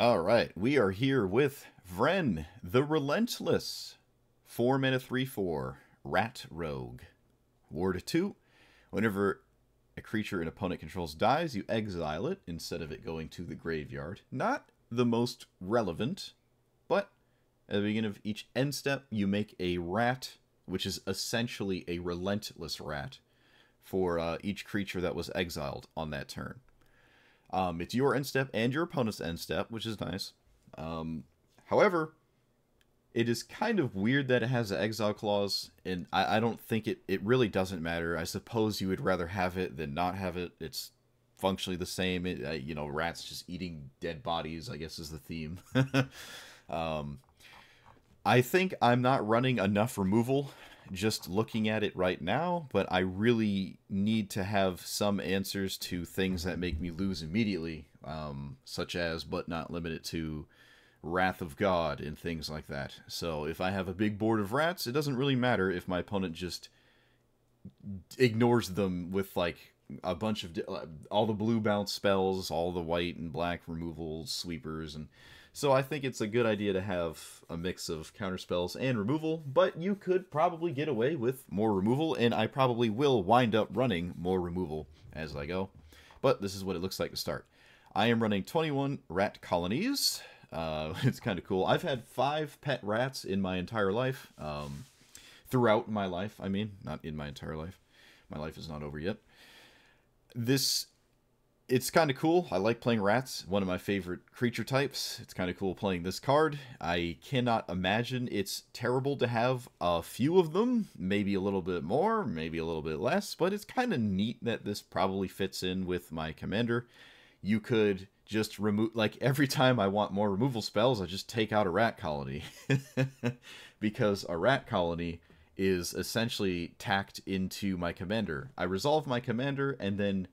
Alright, we are here with Vren, the Relentless. 4 mana 3/4, Rat Rogue. Ward 2, whenever a creature an opponent controls dies, you exile it instead of it going to the graveyard. Not the most relevant, but at the beginning of each end step, you make a rat, which is essentially a relentless rat, for each creature that was exiled on that turn. It's your end step and your opponent's end step, which is nice. However, it is kind of weird that it has an exile clause, and I don't think it really doesn't matter. I suppose you would rather have it than not have it. It's functionally the same. Rats just eating dead bodies, I guess, is the theme. I think I'm not running enough removal just looking at it right now, but I really need to have some answers to things that make me lose immediately, such as, but not limited to, Wrath of God and things like that. So if I have a big board of rats, it doesn't really matter if my opponent just ignores them with like a bunch of all the blue bounce spells, all the white and black removal sweepers, and so I think it's a good idea to have a mix of counter spells and removal, but you could probably get away with more removal, and I probably will wind up running more removal as I go. But this is what it looks like to start. I am running 21 rat colonies. It's kind of cool. I've had 5 pet rats in my entire life. Throughout my life, I mean. Not in my entire life. My life is not over yet. It's kind of cool. I like playing rats. One of my favorite creature types. It's kind of cool playing this card. I cannot imagine it's terrible to have a few of them. Maybe a little bit more, maybe a little bit less. But it's kind of neat that this probably fits in with my commander. You could just remove, like, every time I want more removal spells, I just take out a rat colony. Because a rat colony is essentially tacked into my commander. I resolve my commander, and then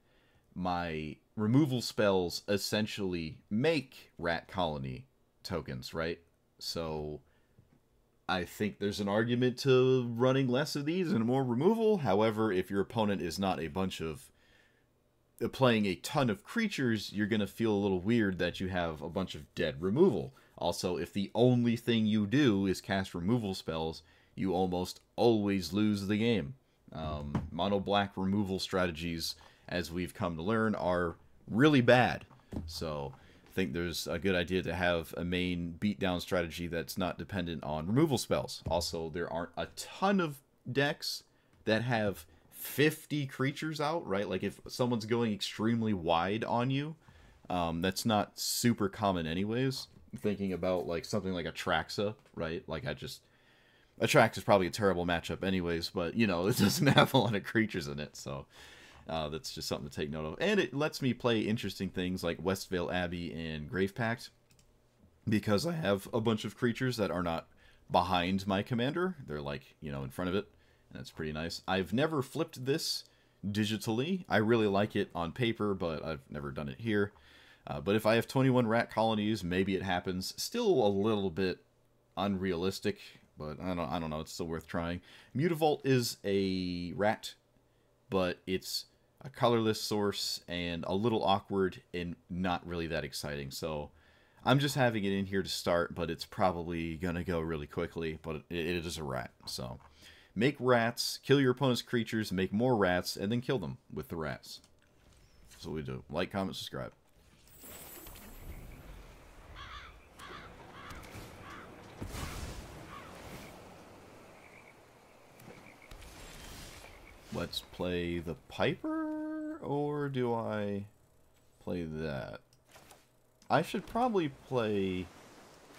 my removal spells essentially make rat colony tokens, right? So I think there's an argument to running less of these and more removal. However, if your opponent is not a bunch of playing a ton of creatures, you're going to feel a little weird that you have a bunch of dead removal. Also, if the only thing you do is cast removal spells, you almost always lose the game. Mono black removal strategies, as we've come to learn, are really bad. So I think there's a good idea to have a main beatdown strategy that's not dependent on removal spells. Also, there aren't a ton of decks that have 50 creatures out, right? Like if someone's going extremely wide on you, that's not super common anyways. Thinking about like something like Atraxa, right? Like Atraxa is probably a terrible matchup anyways, but you know, it doesn't have a lot of creatures in it, so that's just something to take note of. And it lets me play interesting things like Westvale Abbey and Grave Pact, because I have a bunch of creatures that are not behind my commander. They're like, you know, in front of it, and that's pretty nice. I've never flipped this digitally. I really like it on paper, but I've never done it here. But if I have 21 rat colonies, maybe it happens. Still a little bit unrealistic, but I don't know. It's still worth trying. Mutavault is a rat, but it's a colorless source and a little awkward and not really that exciting. So I'm just having it in here to start, but it's probably going to go really quickly. But it is a rat. So make rats, kill your opponent's creatures, make more rats, and then kill them with the rats. That's what we do. Like, comment, subscribe. Let's play the Piper, or do I play that? I should probably play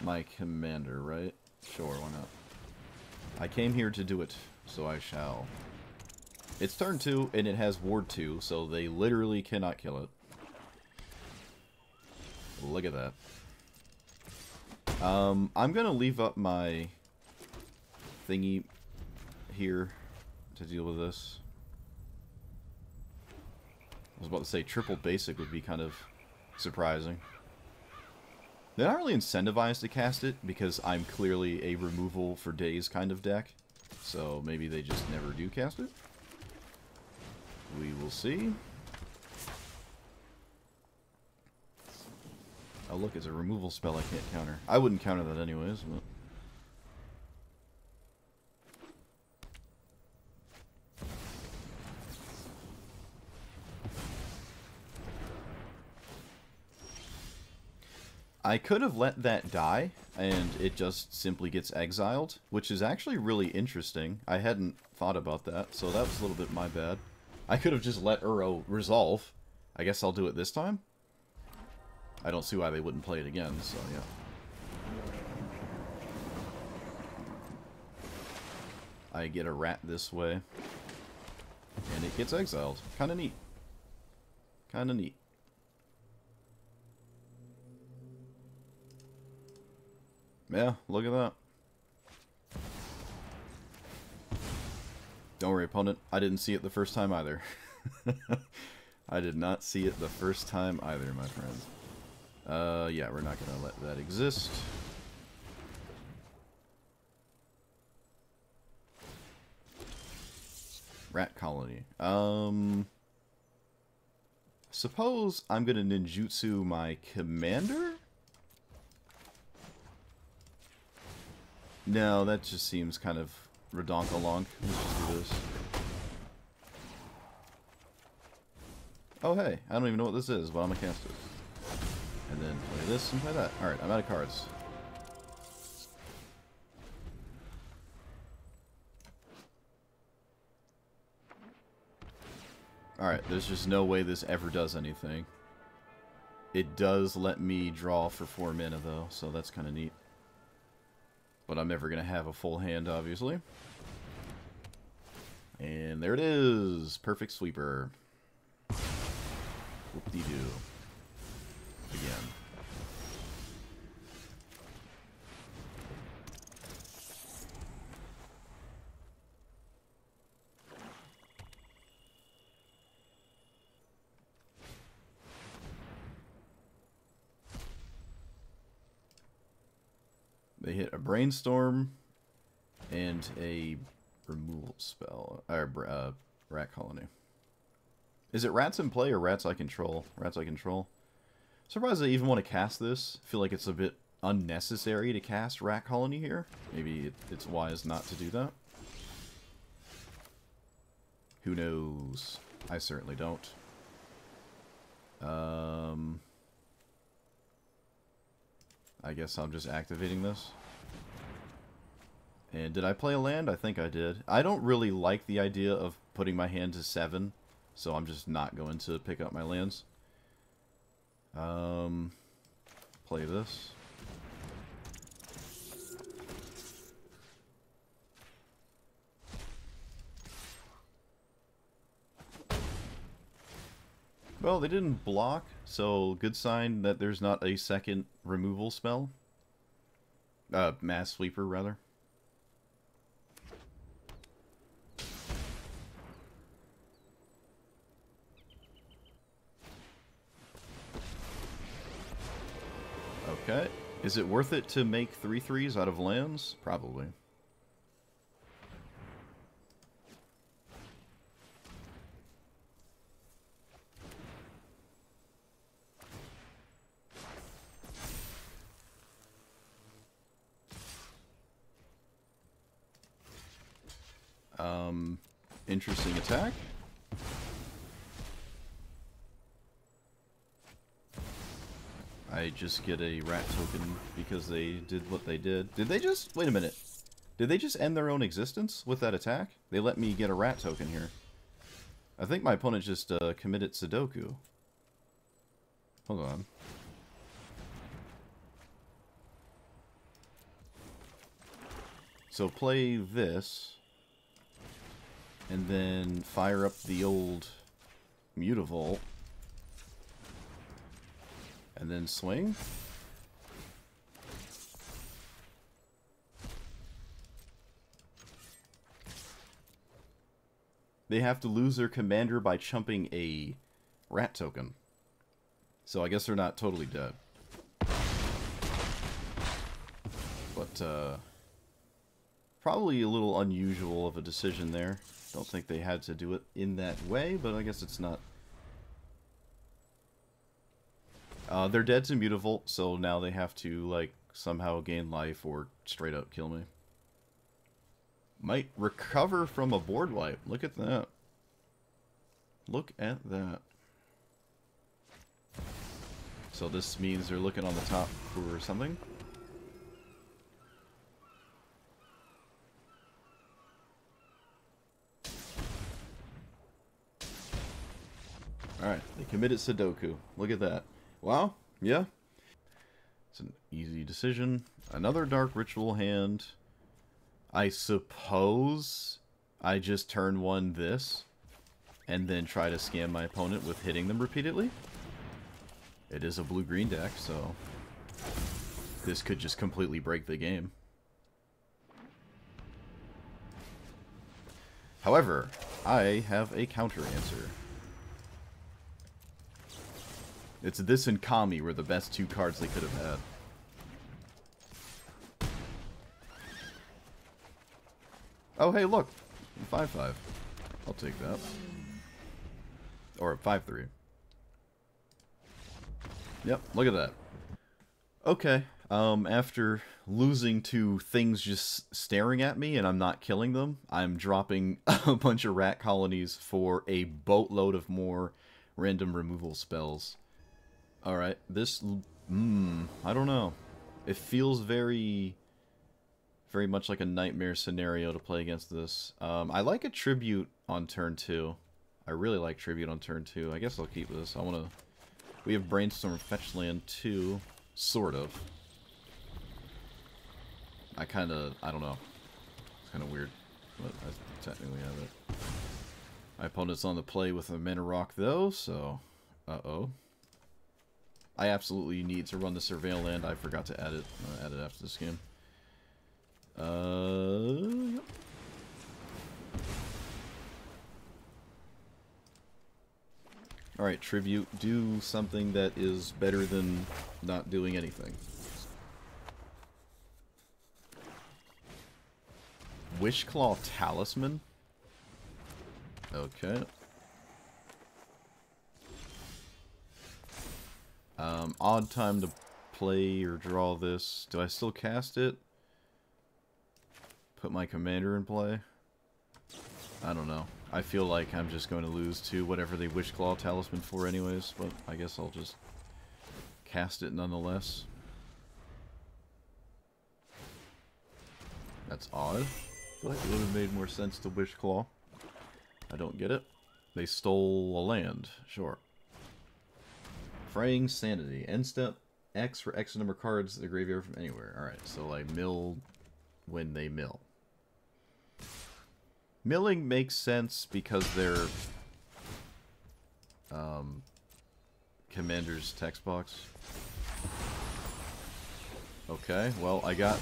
my commander, right? Sure, why not? I came here to do it, so I shall. It's turn 2, and it has ward 2, so they literally cannot kill it. Look at that. I'm gonna leave up my thingy here to deal with this. I was about to say triple basic would be kind of surprising. They're not really incentivized to cast it because I'm clearly a removal for days kind of deck. So maybe they just never do cast it. We will see. Oh, look, it's a removal spell I can't counter. I wouldn't counter that anyways, but... I could have let that die, and it just simply gets exiled, which is actually really interesting. I hadn't thought about that, so that was a little bit my bad. I could have just let Uro resolve. I guess I'll do it this time. I don't see why they wouldn't play it again, so yeah. I get a rat this way, and it gets exiled. Kinda neat. Kinda neat. Yeah, look at that. Don't worry, opponent. I didn't see it the first time either. I did not see it the first time either, my friend. Yeah, we're not gonna let that exist. Rat colony. Suppose I'm gonna ninjutsu my commander? No, that just seems kind of redonkulonk. Let's just do this. Oh hey, I don't even know what this is, but I'm gonna cast it. And then play this and play that. Alright, I'm out of cards. Alright, there's just no way this ever does anything. It does let me draw for 4 mana though, so that's kind of neat. But I'm never going to have a full hand, obviously. And there it is! Perfect sweeper. Whoop-de-doo. Again. They hit a brainstorm and a removal spell, or rat colony. Is it rats in play or rats I control? Rats I control. Surprised I even want to cast this. I feel like it's a bit unnecessary to cast rat colony here. Maybe it's wise not to do that. Who knows? I certainly don't. I guess I'm just activating this. And did I play a land? I think I did. I don't really like the idea of putting my hand to 7, so I'm just not going to pick up my lands. Play this. Well, they didn't block, so good sign that there's not a second removal spell. Mass sweeper, rather. Okay. Is it worth it to make 3/3s out of lands? Probably. Interesting attack. I just get a rat token because they did what they did. Did they just... Wait a minute. Did they just end their own existence with that attack? They let me get a rat token here. I think my opponent just committed Sudoku. Hold on. So play this. And then fire up the old Mutavault. And then swing. They have to lose their commander by chumping a rat token. So I guess they're not totally dead. But, probably a little unusual of a decision there. Don't think they had to do it in that way, but I guess it's not They're dead to Mutavault, so now they have to, like, somehow gain life or straight up kill me. Might recover from a board wipe. Look at that. Look at that. So this means they're looking on the top for something. Alright, they committed Sudoku. Look at that. Wow, yeah. It's an easy decision. Another Dark Ritual hand. I suppose I just turn one this, and then try to scam my opponent with hitting them repeatedly. It is a blue-green deck, so this could just completely break the game. However, I have a counter answer. It's this and Kami were the best two cards they could have had. Oh, hey, look. 5/5. I'll take that. Or 5/3. Yep, look at that. Okay, after losing to things just staring at me and I'm not killing them, I'm dropping a bunch of rat colonies for a boatload of more random removal spells. Alright, this... I don't know. It feels very much like a nightmare scenario to play against this. I like a Tribute on turn 2. I really like Tribute on turn 2. I guess I'll keep this. I want to... We have Brainstorm Fetch Land 2. Sort of. I don't know. It's kind of weird. But I technically have it. My opponent's on the play with a Mana Rock, though, so... Uh-oh. I absolutely need to run the Surveil Land. I forgot to add it. I'll add it after this game. Yep. Alright, Tribute. Do something that is better than not doing anything. Wishclaw Talisman? Okay. Odd time to play or draw this. Do I still cast it? Put my commander in play? I don't know. I feel like I'm just going to lose to whatever they Wishclaw Talisman for anyways, but I guess I'll just cast it nonetheless. That's odd. I feel like it would have made more sense to Wishclaw. I don't get it. They stole a land. Sure. Fraying Sanity. End step X for X number of cards to the graveyard from anywhere. Alright, so like mill when they mill. Milling makes sense because they're Commander's text box. Okay, well I got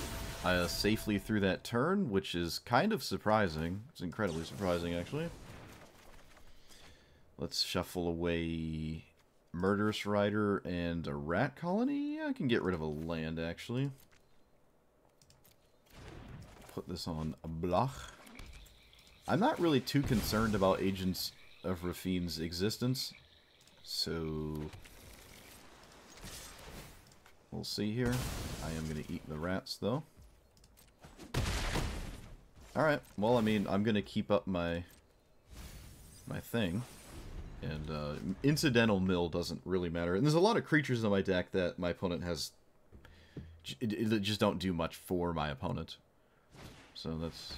safely through that turn, which is kind of surprising. It's incredibly surprising actually. Let's shuffle away Murderous Rider and a Rat Colony? I can get rid of a land, actually. Put this on a block. I'm not really too concerned about Agents of Rafine's existence. So... we'll see here. I am going to eat the rats, though. Alright, well, I mean, I'm going to keep up my thing. And incidental mill doesn't really matter. And there's a lot of creatures in my deck that my opponent has... it just don't do much for my opponent. So that's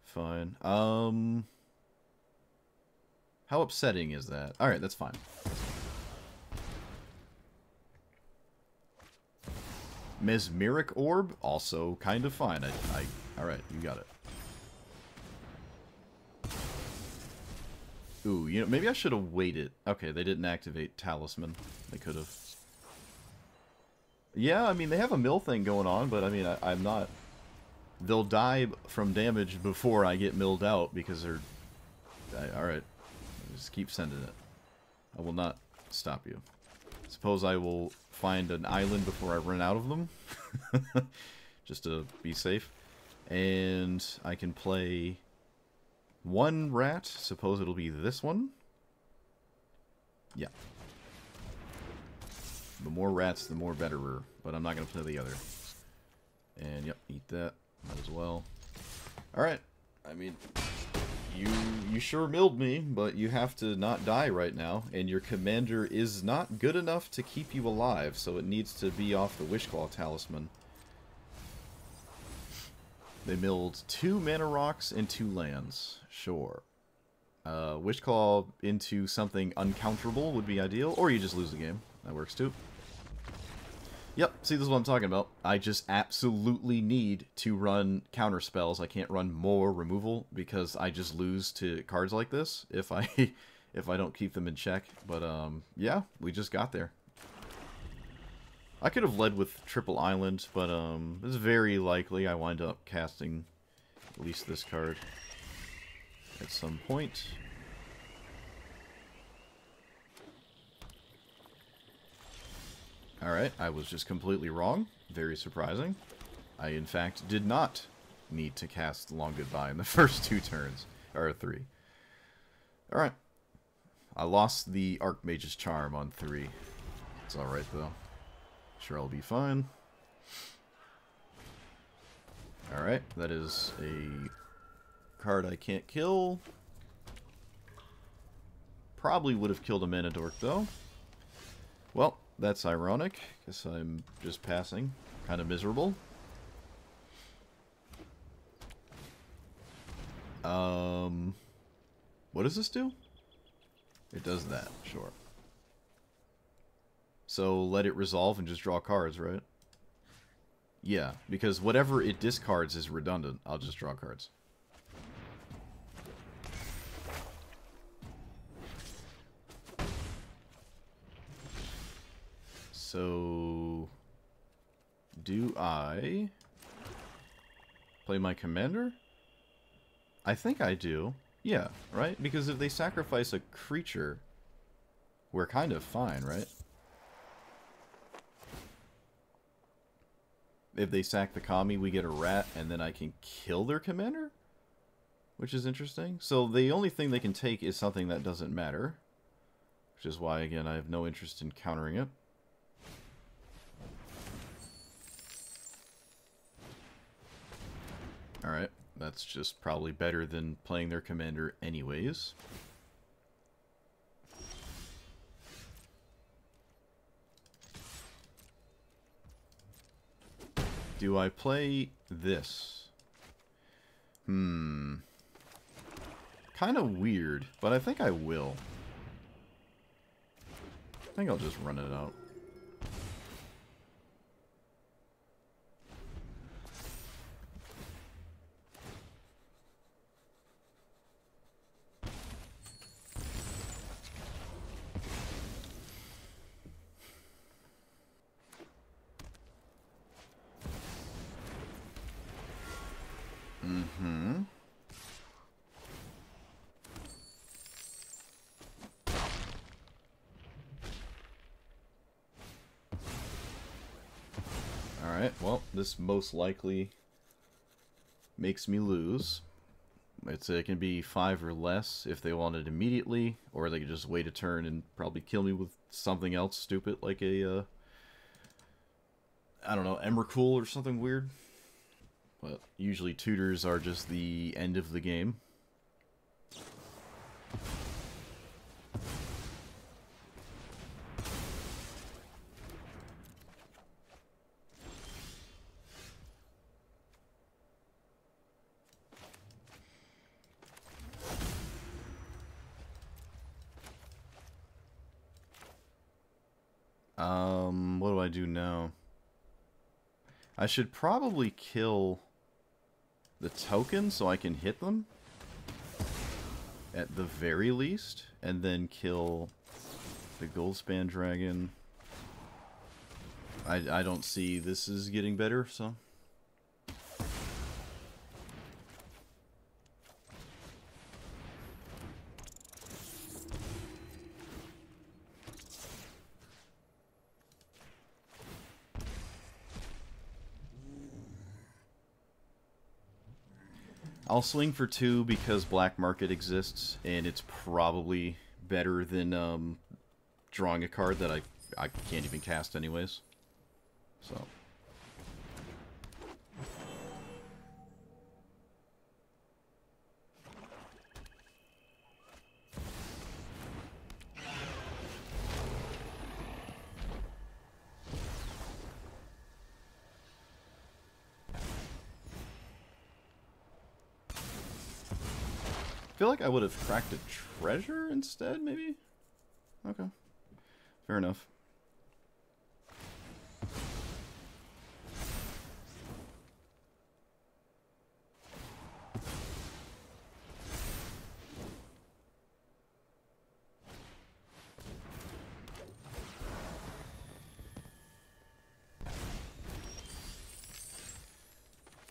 fine. How upsetting is that? Alright, that's fine. Mesmeric Orb? Also kind of fine. Alright, you got it. Ooh, you know, maybe I should have waited. Okay, they didn't activate Talisman. They could have. Yeah, I mean, they have a mill thing going on, but I mean, I'm not... They'll die from damage before I get milled out because they're... Alright. Just keep sending it. I will not stop you. Suppose I will find an island before I run out of them. Just to be safe. And I can play... one rat. Suppose it'll be this one. Yeah. The more rats, the more betterer. But I'm not going to play the other. And, yep, eat that. Might as well. Alright. I mean, you sure milled me, but you have to not die right now. And your commander is not good enough to keep you alive, so it needs to be off the Wishclaw Talisman. They milled 2 mana rocks and 2 lands. Sure. Wishclaw into something uncounterable would be ideal, or you just lose the game. That works too. Yep, see, this is what I'm talking about. I just absolutely need to run counter spells. I can't run more removal because I just lose to cards like this if I if I don't keep them in check. But yeah, we just got there. I could have led with Triple Island, but it's very likely I wind up casting at least this card at some point. Alright, I was just completely wrong. Very surprising. I, in fact, did not need to cast Long Goodbye in the first 2 turns. Or 3. Alright. I lost the Archmage's Charm on 3. It's alright, though. Sure, I'll be fine. Alright, that is a card I can't kill. Probably would have killed a Mana Dork, though. Well, that's ironic, because I'm just passing. Kind of miserable. What does this do? It does that, sure. So let it resolve and just draw cards, right? Yeah, because whatever it discards is redundant. I'll just draw cards. So, do I play my commander? I think I do. Yeah, right? Because if they sacrifice a creature, we're kind of fine, right? If they sack the Kami, we get a rat, and then I can kill their commander? Which is interesting. So the only thing they can take is something that doesn't matter. Which is why, again, I have no interest in countering it. Alright, that's just probably better than playing their commander anyways. Do I play this? Kind of weird, but I think I will. I think I'll just run it out. Alright, well, this most likely makes me lose. It can be 5 or less if they want it immediately, or they could just wait a turn and probably kill me with something else stupid, like a, I don't know, Emrakul or something weird. But usually tutors are just the end of the game. What do I do now? I should probably kill the token so I can hit them at the very least, and then kill the Goldspan Dragon. I don't see this is getting better, so... I'll swing for 2 because Black Market exists, and it's probably better than drawing a card that I I can't even cast anyways. So. I feel like I would have cracked a treasure instead, maybe? Okay. Fair enough.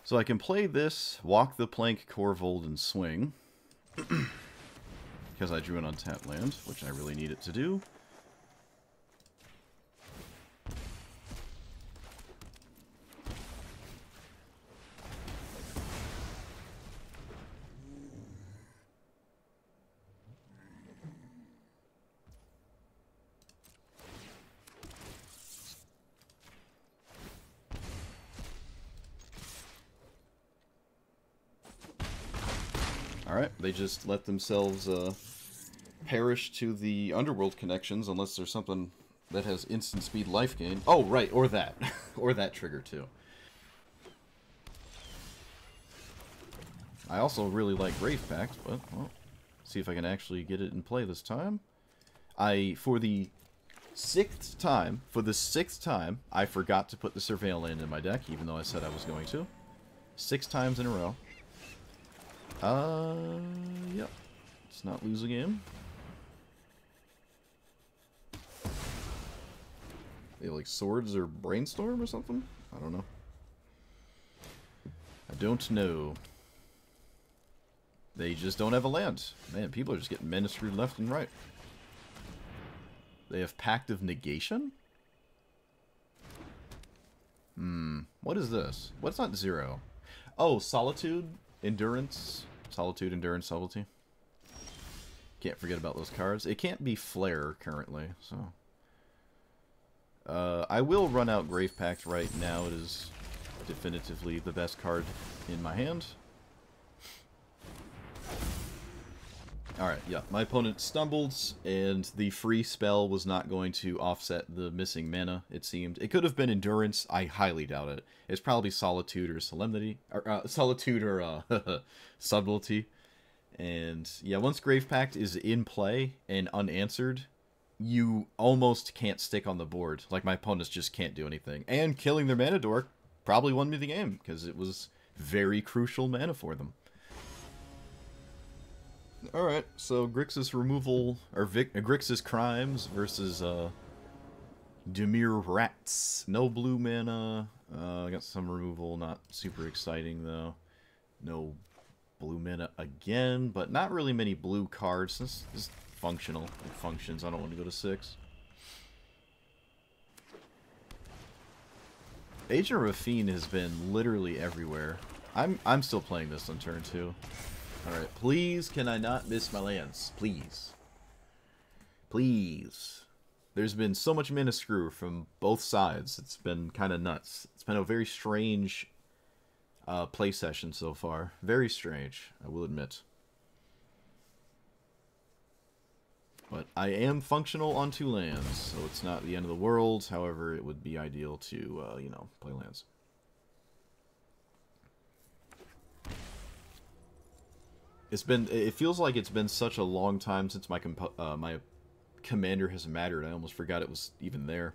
So I can play this, walk the plank, Corvold, and swing. Because I drew an untapped land, which I really need it to do. Alright, they just let themselves perish to the underworld connections unless there's something that has instant speed life gain. Oh, right, or that. Or that trigger, too. I also really like Grave Pact, but, well, see if I can actually get it in play this time. For the sixth time, I forgot to put the Surveil Land in my deck, even though I said I was going to. 6 times in a row. Yep. Let's not lose a game. They like swords or brainstorm or something? I don't know. I don't know. They just don't have a land. Man, people are just getting mana screwed left and right. They have Pact of Negation? What is this? What's not 0? Oh, Solitude, Endurance. Solitude, Endurance, Subtlety. Can't forget about those cards. It can't be Flare currently, so... I will run out Grave Pact right now. It is definitively the best card in my hand. Alright, yeah. My opponent stumbled, and the free spell was not going to offset the missing mana, it seemed. It could have been Endurance. I highly doubt it. It's probably Solitude or Solemnity. Or, Solitude or, Subtlety. And, yeah, once Grave Pact is in play and unanswered, you almost can't stick on the board. Like, my opponents just can't do anything. And killing their mana dork probably won me the game, because it was very crucial mana for them. Alright, so Grixis removal, or Grixis Crimes versus Dimir Rats. No blue mana. I got some removal, not super exciting though. No blue mana again, but not really many blue cards. This is functional. It functions. I don't want to go to 6. Agent Rafine has been literally everywhere. I'm still playing this on turn 2. Alright, please can I not miss my lands? Please. Please. There's been so much mana screw from both sides. It's been kind of nuts. It's been a very strange play session so far. Very strange, I will admit. But I am functional on 2 lands, so it's not the end of the world. However, it would be ideal to, you know, play lands. It feels like it's been such a long time since my commander has mattered. I almost forgot it was even there.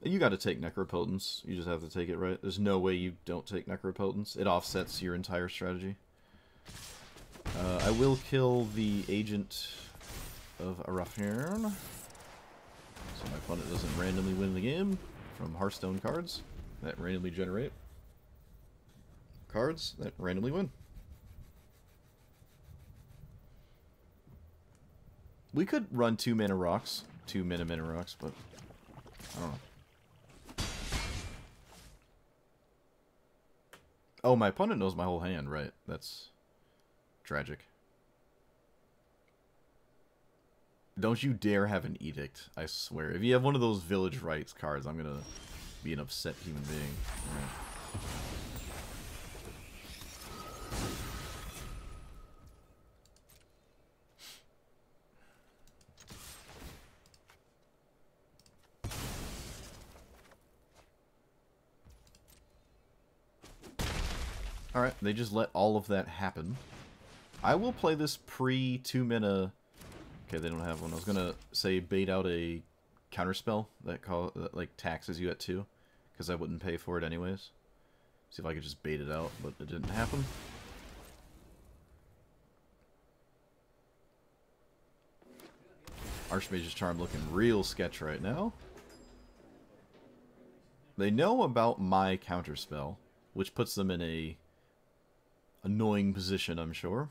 You got to take Necropotence. You just have to take it, right? There's no way you don't take Necropotence. It offsets your entire strategy. I will kill the Agent of Arafern, so my opponent doesn't randomly win the game from Hearthstone cards that randomly generate cards that randomly win. We could run 2 mana rocks, 2 mana rocks, but I don't know. Oh, my opponent knows my whole hand, right? That's tragic. Don't you dare have an edict, I swear. If you have one of those village rights cards, I'm gonna be an upset human being. Alright, they just let all of that happen. I will play this pre-2 mana... Okay, they don't have one. I was gonna say bait out a counterspell that like taxes you at 2, because I wouldn't pay for it anyways. See if I could just bait it out, but it didn't happen. Archmage's Charm looking real sketch right now. They know about my counterspell, which puts them in a annoying position, I'm sure.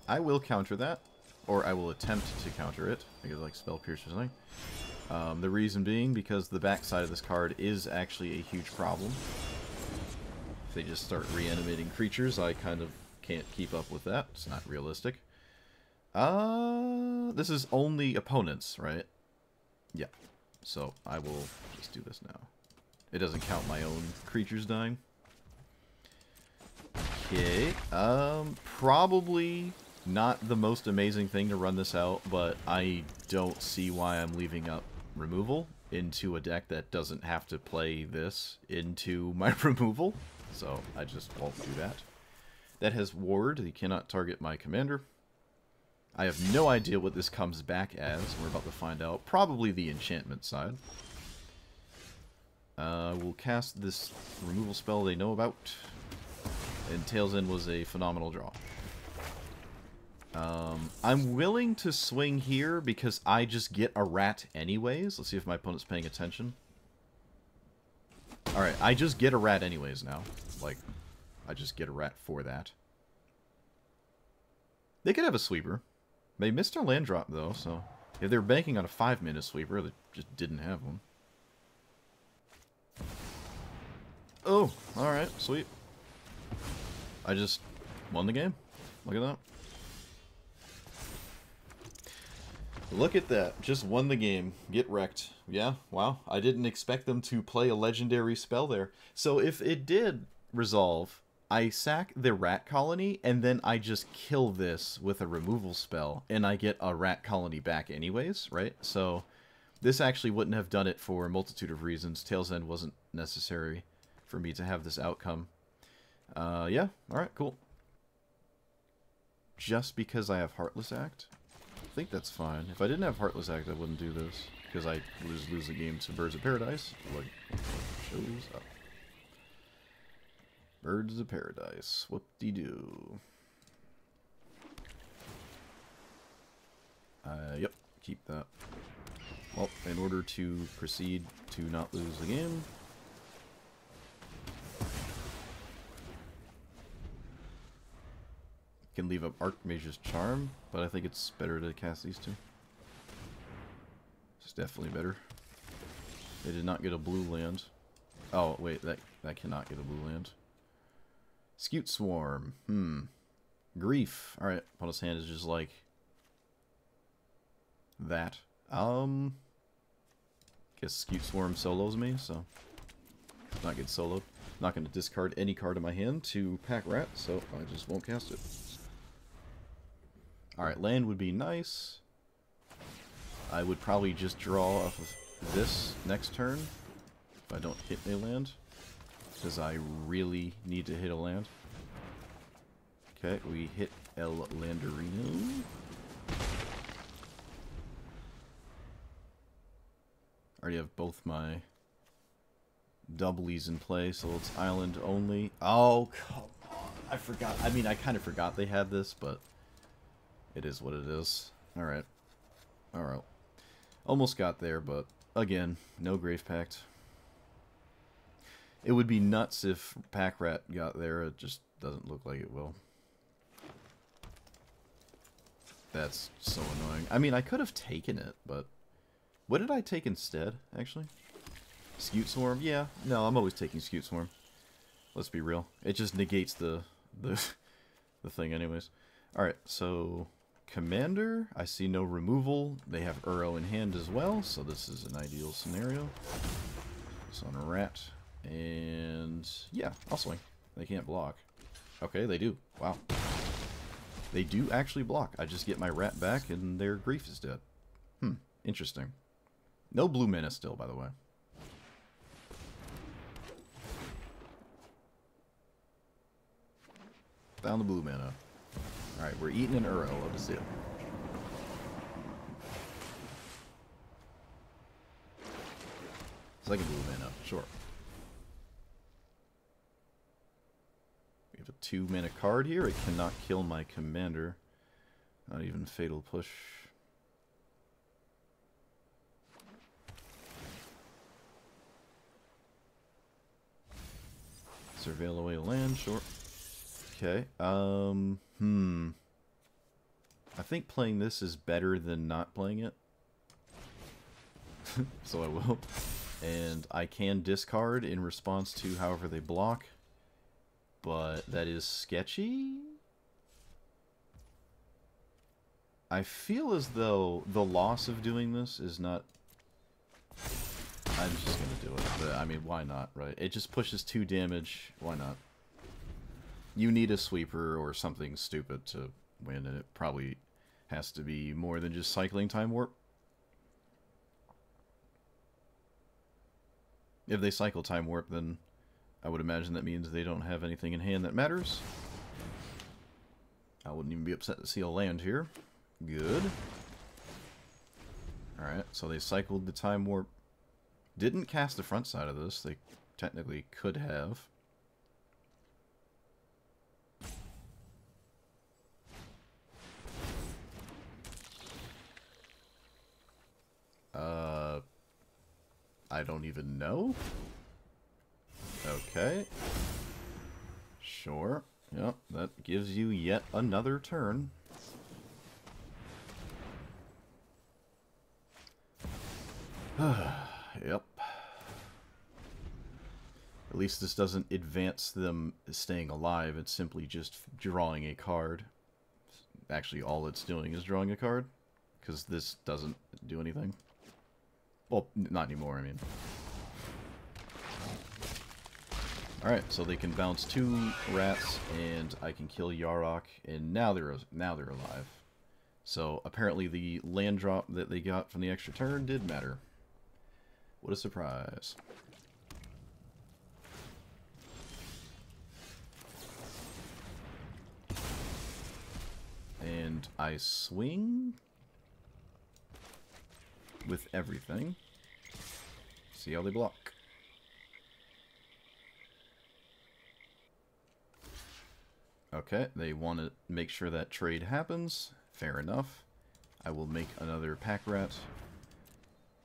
I will counter that, or I will attempt to counter it. I think it's like Spell Pierce or something. The reason being because the backside of this card is actually a huge problem. If they just start reanimating creatures, I kind of can't keep up with that. It's not realistic. This is only opponents, right? Yeah. So I will just do this now. It doesn't count my own creatures dying. Okay. Probably not the most amazing thing to run this out, but I don't see why I'm leaving up removal into a deck that doesn't have to play this into my removal. So I just won't do that. That has Ward. You cannot target my commander. I have no idea what this comes back as. We're about to find out. Probably the enchantment side. We'll cast this removal spell they know about. And Tails End was a phenomenal draw. I'm willing to swing here because I just get a rat anyways. Let's see if my opponent's paying attention. Alright, I just get a rat anyways now. Like, I just get a rat for that. They could have a sweeper. They missed our land drop though, so if they're banking on a 5-mana sweeper, they just didn't have one. Oh, alright, sweet. I just won the game. Look at that. Look at that. Just won the game. Get wrecked. Yeah, wow. I didn't expect them to play a legendary spell there. So if it did resolve, I sack the rat colony, and then I just kill this with a removal spell, and I get a rat colony back anyways, right? So this actually wouldn't have done it for a multitude of reasons. Tails End wasn't necessary for me to have this outcome. Yeah, alright, cool. Just because I have Heartless Act? I think that's fine. If I didn't have Heartless Act, I wouldn't do this. Because I lose the game to Birds of Paradise. Like, shows up. Birds of Paradise. Whoop-de-doo. Yep. Keep that. Well, in order to proceed to not lose the game... can leave up Archmage's Charm, but I think it's better to cast these two. It's definitely better. They did not get a blue land. Oh, wait, that cannot get a blue land. Scute Swarm. Grief. Alright, opponent's hand is just like... that. Guess Scute Swarm solos me, so... not get soloed. Not going to discard any card in my hand to pack rat, so I just won't cast it. Alright, land would be nice. I would probably just draw off of this next turn if I don't hit a land, because I really need to hit a land. Okay, we hit El Landerino. Already have both my doublies in play, so it's island only. Oh, come on. I forgot. I mean, I kind of forgot they had this, but it is what it is. Alright. Alright. Almost got there, but again, no Grave Pact. It would be nuts if Pack Rat got there. It just doesn't look like it will. That's so annoying. I mean, I could have taken it, but What did I take instead, actually? Scute Swarm? Yeah. No, I'm always taking Scute Swarm. Let's be real. It just negates the thing anyways. Alright, so... Commander, I see no removal. They have Uro in hand as well, so this is an ideal scenario. So on a rat. And... yeah, I'll swing. They can't block. Okay, they do. Wow. They do actually block. I just get my rat back and their grief is dead. Interesting. No blue mana still, by the way. Found the blue mana. Alright, we're eating an Uro. What is it? Second blue mana, sure. We have a 2 mana card here. It cannot kill my commander. Not even Fatal Push. Surveil away a land, sure. Okay, I think playing this is better than not playing it. So I will. And I can discard in response to however they block. But that is sketchy. I feel as though the loss of doing this is not... I'm just gonna do it. But, I mean, why not, right? It just pushes 2 damage. Why not? You need a sweeper or something stupid to win, and it probably has to be more than just cycling Time Warp. If they cycle Time Warp, then I would imagine that means they don't have anything in hand that matters. I wouldn't even be upset to see a land here. Good. Alright, so they cycled the Time Warp. Didn't cast the front side of this. They technically could have. I don't even know. Okay. Sure. Yep, that gives you yet another turn. Yep. At least this doesn't advance them staying alive. It's simply just drawing a card. Actually, all it's doing is drawing a card. Because this doesn't do anything. Well, not anymore, I mean. Alright, so they can bounce 2 rats, and I can kill Yarok, and now they're alive. So, apparently the land drop that they got from the extra turn did matter. What a surprise. And I swing with everything. See how they block. Okay, they want to make sure that trade happens. Fair enough. I will make another Pack Rat.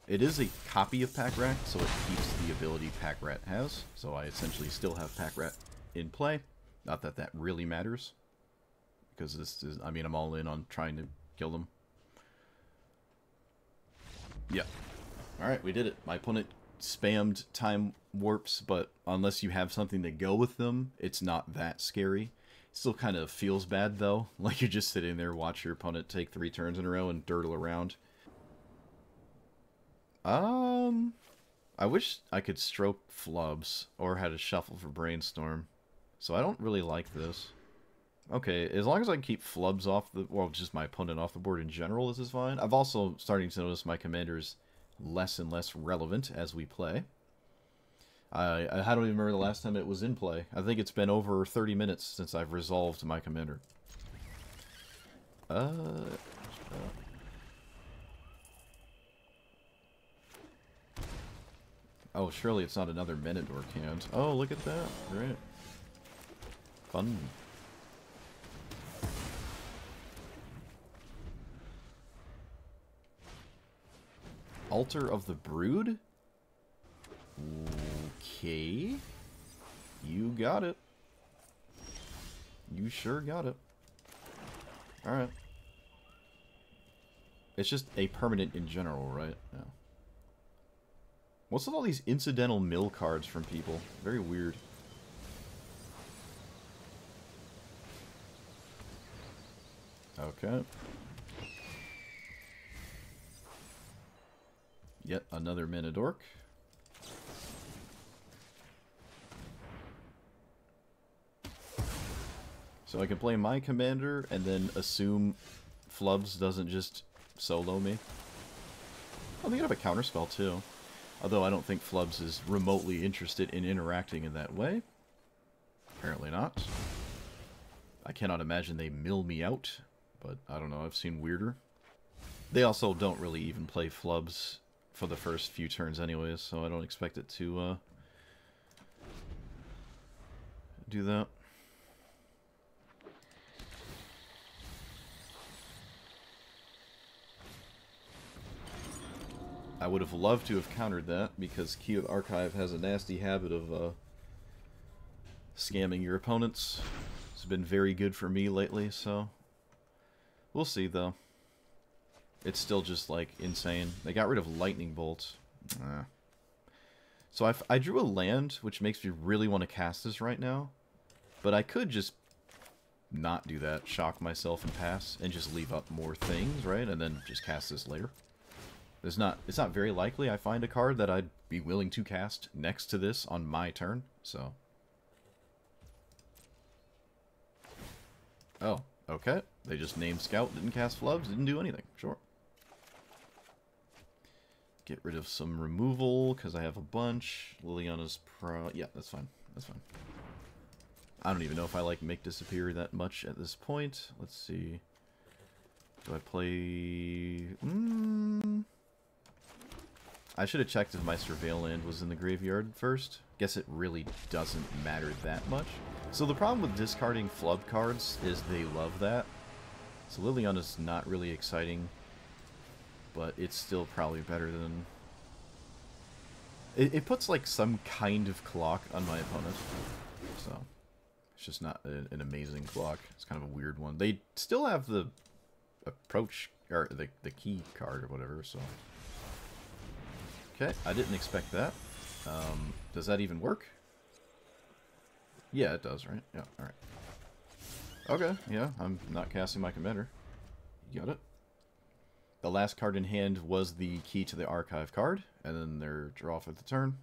It is a copy of Pack Rat, so it keeps the ability Pack Rat has. So I essentially still have Pack Rat in play. Not that that really matters. Because this is, I mean, I'm all in on trying to kill them. Yeah. Alright, we did it. My opponent spammed Time Warps, but unless you have something to go with them, it's not that scary. Still kind of feels bad, though. Like you're just sitting there, watch your opponent take 3 turns in a row and dirtle around. I wish I could stroke Flubs, or had a shuffle for Brainstorm. So I don't really like this. Okay, as long as I can keep Flubs off the... well, just my opponent off the board in general, this is fine. I've also starting to notice my commander's less and less relevant as we play. I don't even remember the last time it was in play. I think it's been over 30 minutes since I've resolved my commander. Oh, surely it's not another Menador canned. Oh, look at that. Great. Fun. Altar of the Brood? Okay. You got it. You sure got it. Alright. It's just a permanent in general, right? Yeah. What's with all these incidental mill cards from people? Very weird. Okay. Yet another Minidork. So I can play my commander and then assume Flubs doesn't just solo me. Oh, they have a counterspell too. Although I don't think Flubs is remotely interested in interacting in that way. Apparently not. I cannot imagine they mill me out, but I don't know, I've seen weirder. They also don't really even play Flubs for the first few turns anyways, so I don't expect it to do that. I would have loved to have countered that, because Key of Archive has a nasty habit of scamming your opponents. It's been very good for me lately, so we'll see, though. It's still just, like, insane. They got rid of Lightning Bolt. So I drew a land, which makes me really want to cast this right now, but I could just not do that, shock myself and pass, and just leave up more things, right, and then just cast this later. It's not very likely I find a card that I'd be willing to cast next to this on my turn, so. Oh, okay. They just named Scout, didn't cast Flubs, didn't do anything. Sure. Get rid of some removal, because I have a bunch. Liliana's yeah, that's fine. That's fine. I don't even know if I like Make Disappear that much at this point. Let's see. Do I play... I should have checked if my Surveil land was in the graveyard first. Guess it really doesn't matter that much. So the problem with discarding Flub cards is they love that. So Liliana's not really exciting, but it's still probably better than... It puts like some kind of clock on my opponent, so it's just not an amazing clock. It's kind of a weird one. They still have the approach, or the key card or whatever, so... Okay, I didn't expect that. Does that even work? Yeah, it does, right? Yeah, alright. Okay, yeah, I'm not casting my commander. You got it. The last card in hand was the Key to the Archive card, and then their draw for the turn.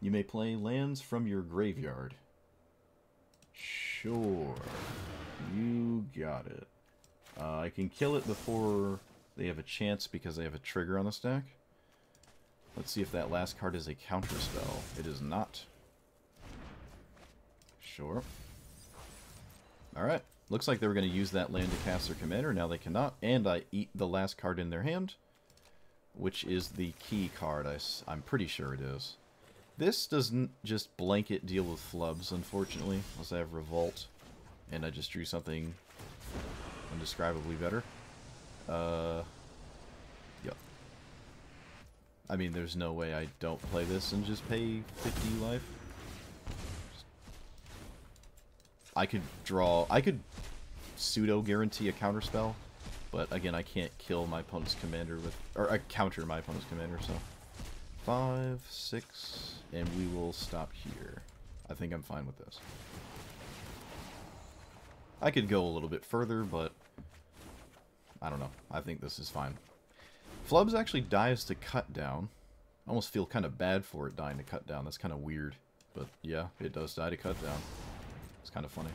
You may play lands from your graveyard. Sure. You got it. I can kill it before they have a chance because they have a trigger on the stack. Let's see if that last card is a counter spell. It is not. Sure. Alright. Looks like they were going to use that land to cast their commander. Now they cannot. And I eat the last card in their hand, which is the key card. I'm pretty sure it is. This doesn't just blanket deal with Flubs, unfortunately, unless I have Revolt. And I just drew something indescribably better. Yep. I mean, there's no way I don't play this and just pay 50 life. I could pseudo-guarantee a counterspell, but again, I can't kill my opponent's commander with... Or I counter my opponent's commander, so... 5, 6, and we will stop here. I think I'm fine with this. I could go a little bit further, but... I don't know. I think this is fine. Flubs actually dies to cut down. I almost feel kind of bad for it dying to cut down. That's kind of weird. But yeah, it does die to cut down. It's kind of funny.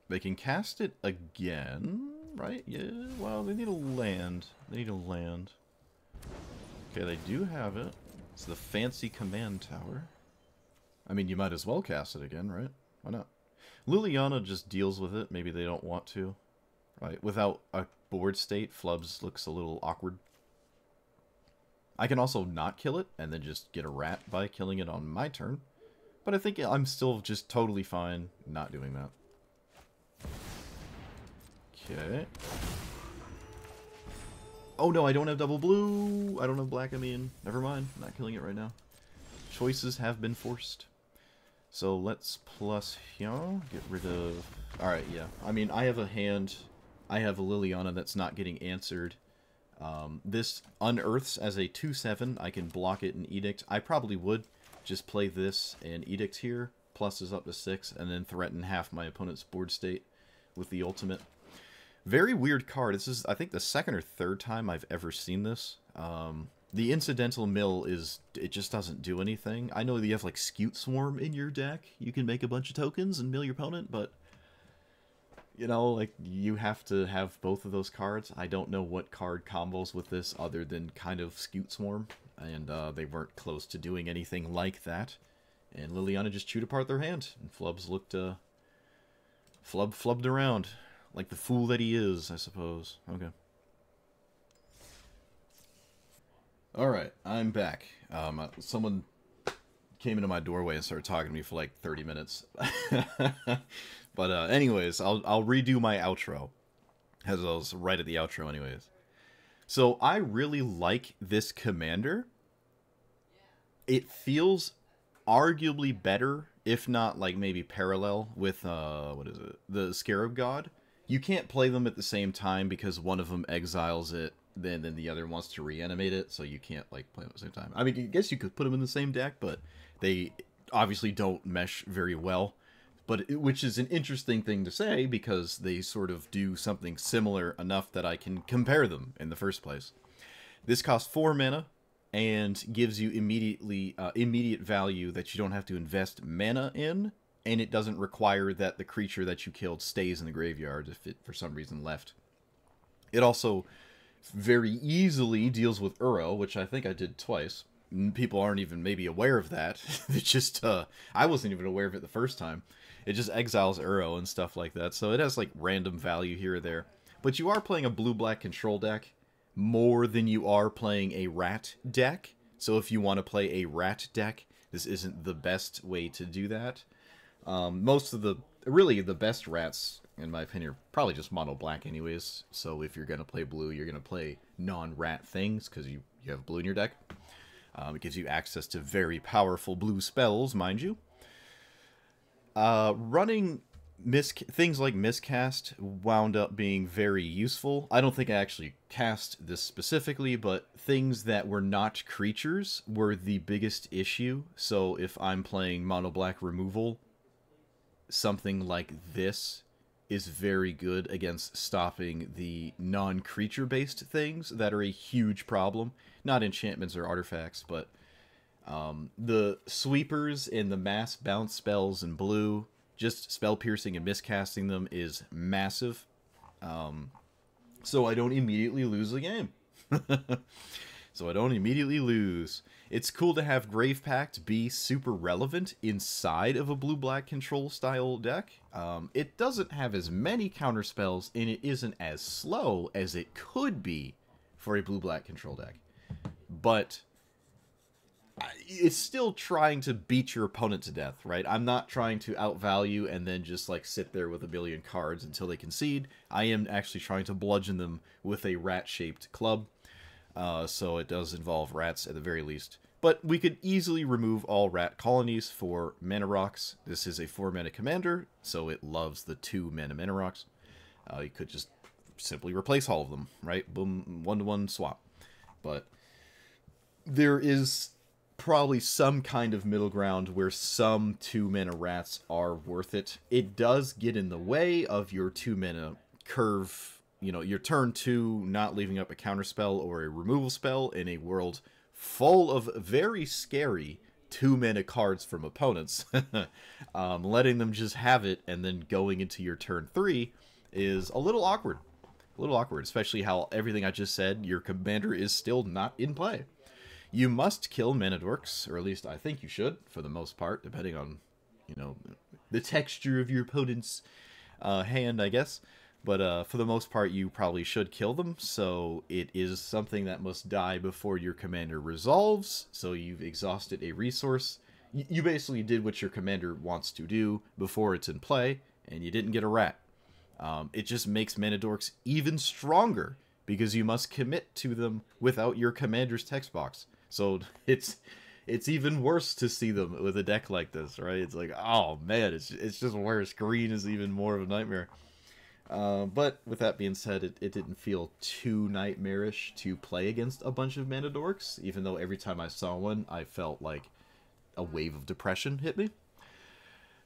They can cast it again, right? Yeah, well, they need a land. They need a land. Okay, they do have it. It's the fancy command tower. I mean, you might as well cast it again, right? Why not? Liliana just deals with it. Maybe they don't want to. Right? Without a board state, Flubs looks a little awkward. I can also not kill it, and then just get a rat by killing it on my turn. But I think I'm still just totally fine not doing that. Okay. Oh no, I don't have double blue! I don't have black, I mean. Never mind. I'm not killing it right now. Choices have been forced. So let's plus here, get rid of... Alright, yeah. I mean, I have a hand, I have a Liliana that's not getting answered. This unearths as a 2/7, I can block it and Edict. I probably would just play this and Edict here, plus is up to 6, and then threaten half my opponent's board state with the ultimate. Very weird card. This is, I think, the second or third time I've ever seen this. The incidental mill is, it just doesn't do anything. I know that you have, like, Scute Swarm in your deck. You can make a bunch of tokens and mill your opponent, but, you know, like, you have to have both of those cards. I don't know what card combos with this other than kind of Scute Swarm, and they weren't close to doing anything like that. And Liliana just chewed apart their hand, and Flubs looked, flubbed around. Like the fool that he is, I suppose. Okay. Alright, I'm back. Someone came into my doorway and started talking to me for like 30 minutes. But anyways, I'll redo my outro. As I was right at the outro anyways. So I really like this commander. It feels arguably better, if not like maybe parallel with, what is it? The Scarab God. You can't play them at the same time because one of them exiles it, then the other wants to reanimate it, so you can't like play them at the same time. I mean, I guess you could put them in the same deck, but they obviously don't mesh very well. But which is an interesting thing to say because they sort of do something similar enough that I can compare them in the first place. This costs 4 mana and gives you immediate value that you don't have to invest mana in. And it doesn't require that the creature that you killed stays in the graveyard if it, for some reason, left. It also very easily deals with Uro, which I think I did twice. People aren't even maybe aware of that. It's just, I wasn't even aware of it the first time. It just exiles Uro and stuff like that. So it has, like, random value here or there. But you are playing a blue-black control deck more than you are playing a rat deck. So if you want to play a rat deck, this isn't the best way to do that. Most of the, really the best rats, in my opinion, are probably just mono black anyways. So if you're going to play blue, you're going to play non-rat things because you have blue in your deck. It gives you access to very powerful blue spells, mind you. Running things like Miscast wound up being very useful. I don't think I actually cast this specifically, but things that were not creatures were the biggest issue. So if I'm playing mono black removal, something like this is very good against stopping the non-creature based things that are a huge problem. Not enchantments or artifacts, but the sweepers and the mass bounce spells in blue, just spell piercing and miscasting them is massive. So I don't immediately lose the game. So I don't immediately lose. It's cool to have Grave Pact be super relevant inside of a blue-black control style deck. It doesn't have as many counterspells, and it isn't as slow as it could be for a blue-black control deck. But it's still trying to beat your opponent to death, right? I'm not trying to outvalue and then just like sit there with a billion cards until they concede. I am actually trying to bludgeon them with a rat-shaped club. So it does involve rats at the very least. But we could easily remove all rat colonies for mana rocks. This is a 4-mana commander, so it loves the 2-mana mana rocks. You could just simply replace all of them, right? Boom, 1-to-1 swap. But there is probably some kind of middle ground where some 2-mana rats are worth it. It does get in the way of your 2-mana curve. You know, your turn 2 not leaving up a counterspell or a removal spell in a world full of very scary 2-mana cards from opponents. Letting them just have it and then going into your turn 3 is a little awkward. A little awkward, especially how everything I just said, your commander is still not in play. You must kill mana dorks, or at least I think you should, for the most part, depending on, you know, the texture of your opponent's hand, I guess. But for the most part, you probably should kill them, so it is something that must die before your commander resolves, so you've exhausted a resource. You basically did what your commander wants to do before it's in play, and you didn't get a rat. It just makes mana dorks even stronger, because you must commit to them without your commander's text box. So it's it's even worse to see them with a deck like this, right? It's like, oh man, it's just worse. Green is even more of a nightmare. But with that being said, it didn't feel too nightmarish to play against a bunch of mana dorks, even though every time I saw one, I felt like a wave of depression hit me.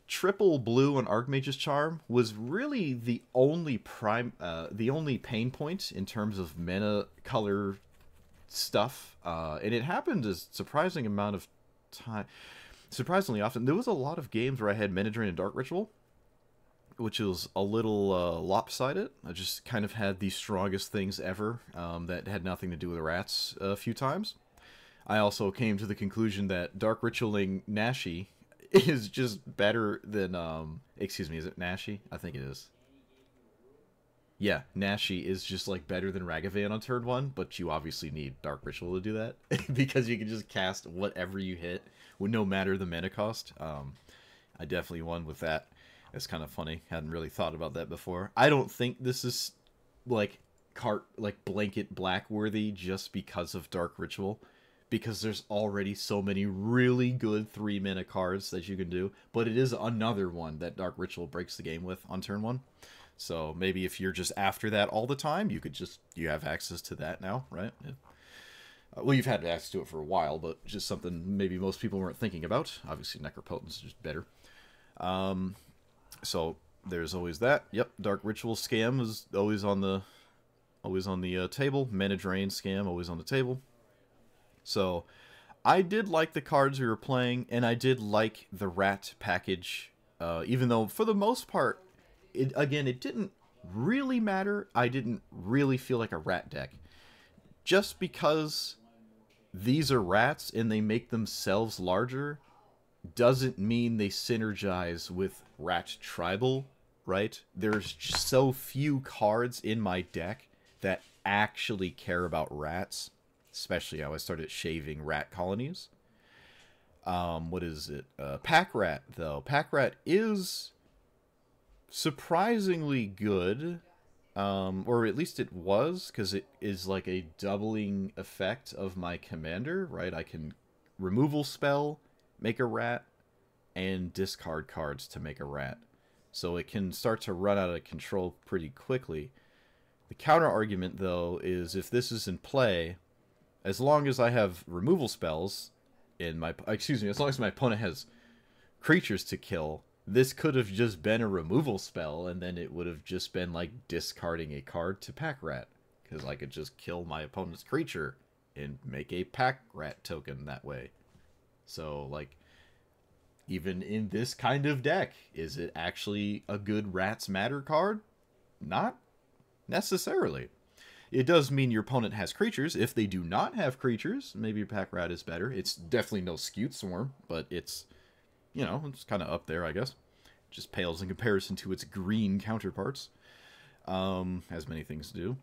Triple blue on Archmage's Charm was really the only pain point in terms of mana color stuff, and it happened a surprising amount of time, surprisingly often. There was a lot of games where I had Mana Drain and Dark Ritual, which was a little lopsided. I just kind of had the strongest things ever that had nothing to do with rats a few times. I also came to the conclusion that Dark Ritualing Nashi is just better than, excuse me, is it Nashi? I think it is. Yeah, Nashi is just, like, better than Ragavan on turn 1, but you obviously need Dark Ritual to do that, because you can just cast whatever you hit, no matter the mana cost. I definitely won with that. It's kind of funny. Hadn't really thought about that before. I don't think this is, like, blanket black worthy just because of Dark Ritual, because there's already so many really good 3-mana cards that you can do, but it is another one that Dark Ritual breaks the game with on turn 1. So maybe if you're just after that all the time, you have access to that now, right? Yeah. Well, you've had access to it for a while, but just something maybe most people weren't thinking about. Obviously, Necropotence is just better. So there's always that. Yep, Dark Ritual Scam is always on the table. Mana Drain Scam always on the table. So I did like the cards we were playing, and I did like the rat package, even though for the most part, it didn't really matter. I didn't really feel like a rat deck. Just because these are rats and they make themselves larger doesn't mean they synergize with rat tribal, right? There's just so few cards in my deck that actually care about rats, especially how I started shaving rat colonies. What is it? Pack Rat, though. Pack Rat is surprisingly good, or at least it was, because it is like a doubling effect of my commander, right? I can removal spell, make a rat, and discard cards to make a rat. So it can start to run out of control pretty quickly. The counter argument, though, is if this is in play, as long as I have removal spells in my, as long as my opponent has creatures to kill, this could have just been a removal spell, and then it would have just been like discarding a card to Pack Rat, because I could just kill my opponent's creature and make a Pack Rat token that way. So, like, even in this kind of deck, is it actually a good Rats Matter card? Not necessarily. It does mean your opponent has creatures. If they do not have creatures, maybe Pack Rat is better. It's definitely no Scute Swarm, but it's, you know, it's kind of up there, I guess. Just pales in comparison to its green counterparts, as many things do.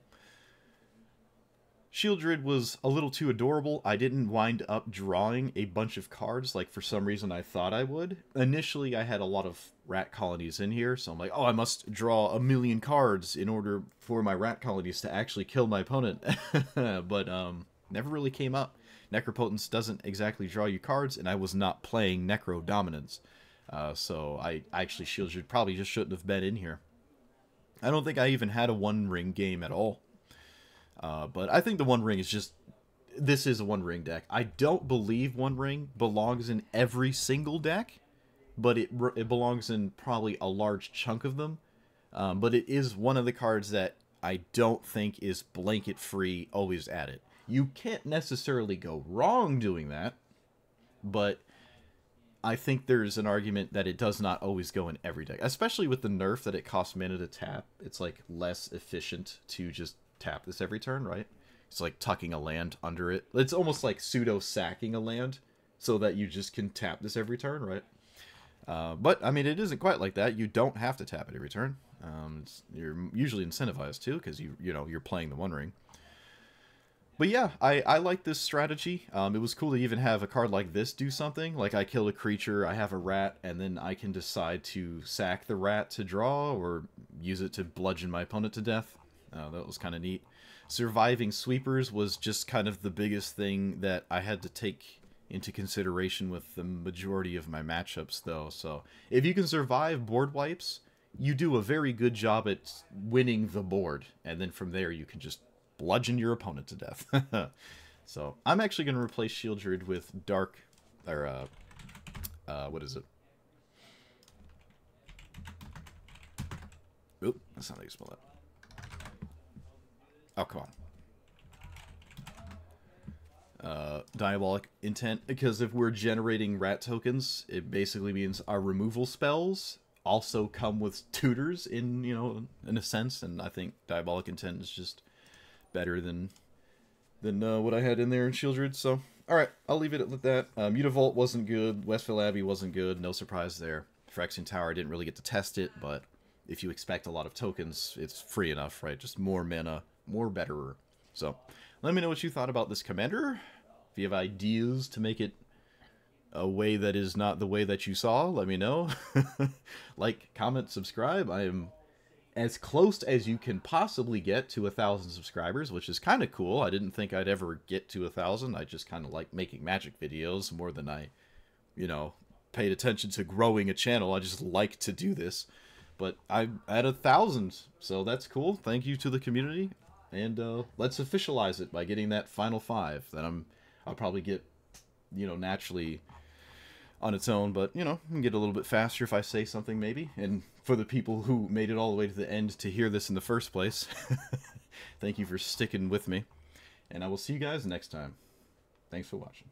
Shieldred was a little too adorable. I didn't wind up drawing a bunch of cards like for some reason I thought I would. Initially, I had a lot of rat colonies in here, so I'm like, oh, I must draw 1,000,000 cards in order for my rat colonies to actually kill my opponent. But never really came up. Necropotence doesn't exactly draw you cards, and I was not playing Necro Dominance. So I actually Shieldred probably just shouldn't have been in here. I don't think I even had a one-ring game at all. But I think the One Ring is just... This is a One Ring deck. I don't believe One Ring belongs in every single deck, but it belongs in probably a large chunk of them. But it is one of the cards that I don't think is blanket-free, always at it. You can't necessarily go wrong doing that, but I think there's an argument that it does not always go in every deck. Especially with the nerf that it costs mana to tap. It's like less efficient to just tap this every turn, right? It's like tucking a land under it. It's almost like pseudo-sacking a land so that you just can tap this every turn, right? But, I mean, it isn't quite like that. You don't have to tap it every turn. You're usually incentivized to, because you're playing the One Ring. But yeah, I like this strategy. It was cool to even have a card like this do something. Like, I kill a creature, I have a rat, and then I can decide to sack the rat to draw, or use it to bludgeon my opponent to death. That was kind of neat. Surviving sweepers was just kind of the biggest thing that I had to take into consideration with the majority of my matchups, though. So if you can survive board wipes, you do a very good job at winning the board, and then from there you can just bludgeon your opponent to death. So I'm actually going to replace Shield Druid with Dark, or what is it? Oop, that's not how you spell that. Oh, come on. Diabolic Intent, because if we're generating rat tokens, it basically means our removal spells also come with tutors in, you know, in a sense, and I think Diabolic Intent is just better than what I had in there in Shieldred. So, alright, I'll leave it at that. Mutavault wasn't good, Westville Abbey wasn't good, no surprise there. Phyrexian Tower, I didn't really get to test it, but if you expect a lot of tokens, it's free enough, right? Just more mana, more betterer. So, let me know what you thought about this commander. If you have ideas to make it a way that is not the way that you saw, let me know. Like, comment, subscribe. I am as close as you can possibly get to 1,000 subscribers, which is kind of cool. I didn't think I'd ever get to 1,000. I just kind of like making Magic videos more than I, you know, paid attention to growing a channel. I just like to do this. But I'm at 1,000, so that's cool. Thank you to the community. And let's officialize it by getting that final 5. Then I'll probably get, you know, naturally on its own, but, you know, I can get a little bit faster if I say something, maybe. And for the people who made it all the way to the end to hear this in the first place, thank you for sticking with me. And I will see you guys next time. Thanks for watching.